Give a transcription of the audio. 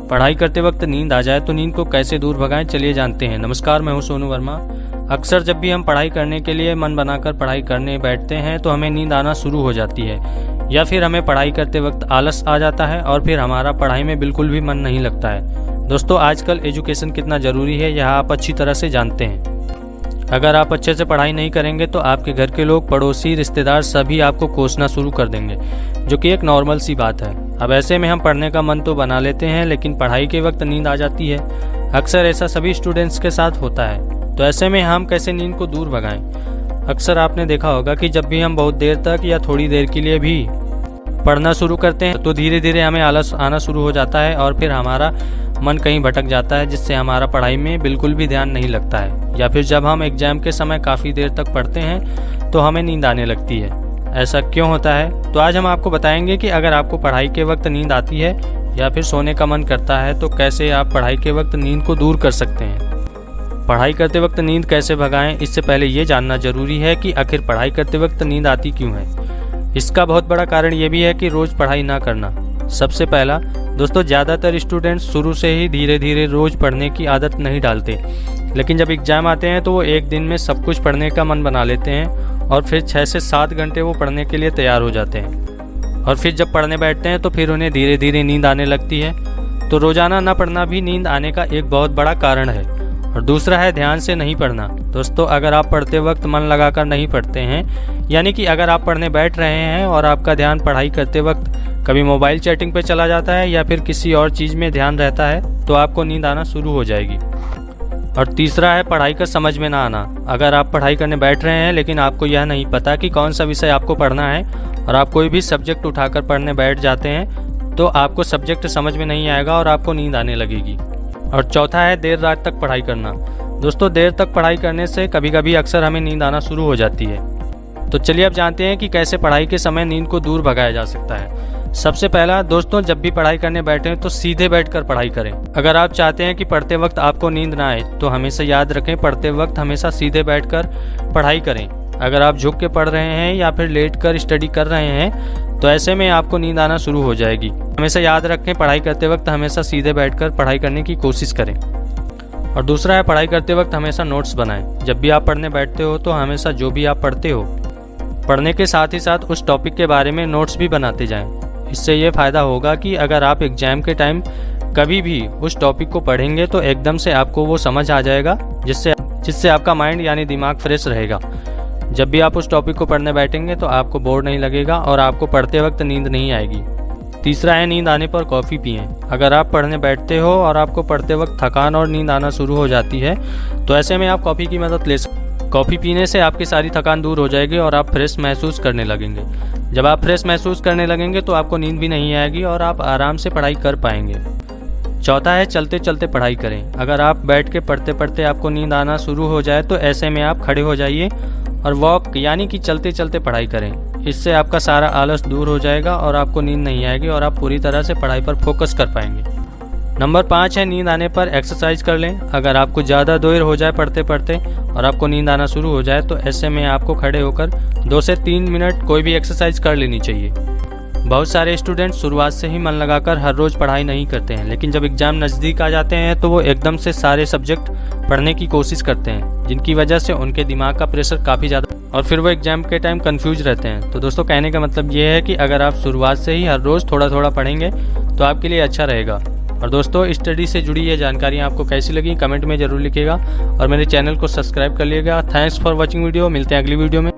पढ़ाई करते वक्त नींद आ जाए तो नींद को कैसे दूर भगाएं, चलिए जानते हैं। नमस्कार, मैं हूं सोनू वर्मा। अक्सर जब भी हम पढ़ाई करने के लिए मन बनाकर पढ़ाई करने बैठते हैं तो हमें नींद आना शुरू हो जाती है या फिर हमें पढ़ाई करते वक्त आलस आ जाता है और फिर हमारा पढ़ाई में बिल्कुल भी मन नहीं लगता है। दोस्तों, आजकल एजुकेशन कितना ज़रूरी है यह आप अच्छी तरह से जानते हैं। अगर आप अच्छे से पढ़ाई नहीं करेंगे तो आपके घर के लोग, पड़ोसी, रिश्तेदार सभी आपको कोसना शुरू कर देंगे, जो कि एक नॉर्मल सी बात है। अब ऐसे में हम पढ़ने का मन तो बना लेते हैं लेकिन पढ़ाई के वक्त नींद आ जाती है। अक्सर ऐसा सभी स्टूडेंट्स के साथ होता है। तो ऐसे में हम कैसे नींद को दूर भगाएं? अक्सर आपने देखा होगा कि जब भी हम बहुत देर तक या थोड़ी देर के लिए भी पढ़ना शुरू करते हैं तो धीरे धीरे हमें आलस आना शुरू हो जाता है और फिर हमारा मन कहीं भटक जाता है, जिससे हमारा पढ़ाई में बिल्कुल भी ध्यान नहीं लगता है। या फिर जब हम एग्जाम के समय काफ़ी देर तक पढ़ते हैं तो हमें नींद आने लगती है। ऐसा क्यों होता है? तो आज हम आपको बताएंगे कि अगर आपको पढ़ाई के वक्त नींद आती है या फिर सोने का मन करता है तो कैसे आप पढ़ाई के वक्त नींद को दूर कर सकते हैं। पढ़ाई करते वक्त नींद कैसे भगाएं, इससे पहले ये जानना जरूरी है कि आखिर पढ़ाई करते वक्त नींद आती क्यों है। इसका बहुत बड़ा कारण ये भी है कि रोज़ पढ़ाई ना करना। सबसे पहला दोस्तों, ज़्यादातर स्टूडेंट्स शुरू से ही धीरे धीरे रोज़ पढ़ने की आदत नहीं डालते, लेकिन जब एग्ज़ाम आते हैं तो वो एक दिन में सब कुछ पढ़ने का मन बना लेते हैं और फिर 6 से 7 घंटे वो पढ़ने के लिए तैयार हो जाते हैं। और फिर जब पढ़ने बैठते हैं तो फिर उन्हें धीरे धीरे नींद आने लगती है। तो रोज़ाना ना पढ़ना भी नींद आने का एक बहुत बड़ा कारण है। और दूसरा है ध्यान से नहीं पढ़ना। दोस्तों, अगर आप पढ़ते वक्त मन लगाकर नहीं पढ़ते हैं, यानी कि अगर आप पढ़ने बैठ रहे हैं और आपका ध्यान पढ़ाई करते वक्त कभी मोबाइल चैटिंग पे चला जाता है या फिर किसी और चीज़ में ध्यान रहता है, तो आपको नींद आना शुरू हो जाएगी। और तीसरा है पढ़ाई का समझ में ना आना। अगर आप पढ़ाई करने बैठ रहे हैं लेकिन आपको यह नहीं पता कि कौन सा विषय आपको पढ़ना है और आप कोई भी सब्जेक्ट उठाकर पढ़ने बैठ जाते हैं तो आपको सब्जेक्ट समझ में नहीं आएगा और आपको नींद आने लगेगी। और चौथा है देर रात तक पढ़ाई करना। दोस्तों, देर तक पढ़ाई करने से कभी कभी अक्सर हमें नींद आना शुरू हो जाती है। तो चलिए अब जानते हैं कि कैसे पढ़ाई के समय नींद को दूर भगाया जा सकता है। सबसे पहला दोस्तों, जब भी पढ़ाई करने बैठे तो सीधे बैठकर पढ़ाई करें। अगर आप चाहते हैं कि पढ़ते वक्त आपको नींद ना आए तो हमेशा याद रखें, पढ़ते वक्त हमेशा सीधे बैठकर पढ़ाई करें। अगर आप झुक के पढ़ रहे हैं या फिर लेट कर स्टडी कर रहे हैं तो ऐसे में आपको नींद आना शुरू हो जाएगी। हमेशा याद रखें, पढ़ाई करते वक्त हमेशा सीधे बैठकर पढ़ाई करने की कोशिश करें। और दूसरा है पढ़ाई करते वक्त हमेशा नोट्स बनाएं। जब भी आप पढ़ने बैठते हो तो हमेशा जो भी आप पढ़ते हो, पढ़ने के साथ ही साथ उस टॉपिक के बारे में नोट्स भी बनाते जाएं। इससे ये फ़ायदा होगा कि अगर आप एग्जाम के टाइम कभी भी उस टॉपिक को पढ़ेंगे तो एकदम से आपको वो समझ आ जाएगा, जिससे आपका माइंड यानी दिमाग फ्रेश रहेगा। जब भी आप उस टॉपिक को पढ़ने बैठेंगे तो आपको बोर नहीं लगेगा और आपको पढ़ते वक्त नींद नहीं आएगी। तीसरा है नींद आने पर कॉफ़ी पिएं। अगर आप पढ़ने बैठते हो और आपको पढ़ते वक्त थकान और नींद आना शुरू हो जाती है तो ऐसे में आप कॉफ़ी की मदद ले सकते हैं। कॉफ़ी पीने से आपकी सारी थकान दूर हो जाएगी और आप फ्रेश महसूस करने लगेंगे। जब आप फ्रेश महसूस करने लगेंगे तो आपको नींद भी नहीं आएगी और आप आराम से पढ़ाई कर पाएंगे। चौथा है चलते चलते पढ़ाई करें। अगर आप बैठ के पढ़ते पढ़ते आपको नींद आना शुरू हो जाए तो ऐसे में आप खड़े हो जाइए और वॉक यानी कि चलते चलते पढ़ाई करें। इससे आपका सारा आलस दूर हो जाएगा और आपको नींद नहीं आएगी और आप पूरी तरह से पढ़ाई पर फोकस कर पाएंगे। नंबर 5 है नींद आने पर एक्सरसाइज कर लें। अगर आपको ज़्यादा देर हो जाए पढ़ते पढ़ते और आपको नींद आना शुरू हो जाए तो ऐसे में आपको खड़े होकर 2 से 3 मिनट कोई भी एक्सरसाइज कर लेनी चाहिए। बहुत सारे स्टूडेंट शुरुआत से ही मन लगाकर हर रोज़ पढ़ाई नहीं करते हैं, लेकिन जब एग्ज़ाम नज़दीक आ जाते हैं तो वो एकदम से सारे सब्जेक्ट पढ़ने की कोशिश करते हैं, जिनकी वजह से उनके दिमाग का प्रेशर काफ़ी ज़्यादा और फिर वो एग्ज़ाम के टाइम कंफ्यूज रहते हैं। तो दोस्तों, कहने का मतलब ये है कि अगर आप शुरुआत से ही हर रोज़ थोड़ा थोड़ा पढ़ेंगे तो आपके लिए अच्छा रहेगा। और दोस्तों, स्टडी से जुड़ी ये जानकारियाँ आपको कैसी लगी कमेंट में ज़रूर लिखिएगा और मेरे चैनल को सब्सक्राइब कर लीजिएगा। Thanks for watching video. मिलते हैं अगली वीडियो में।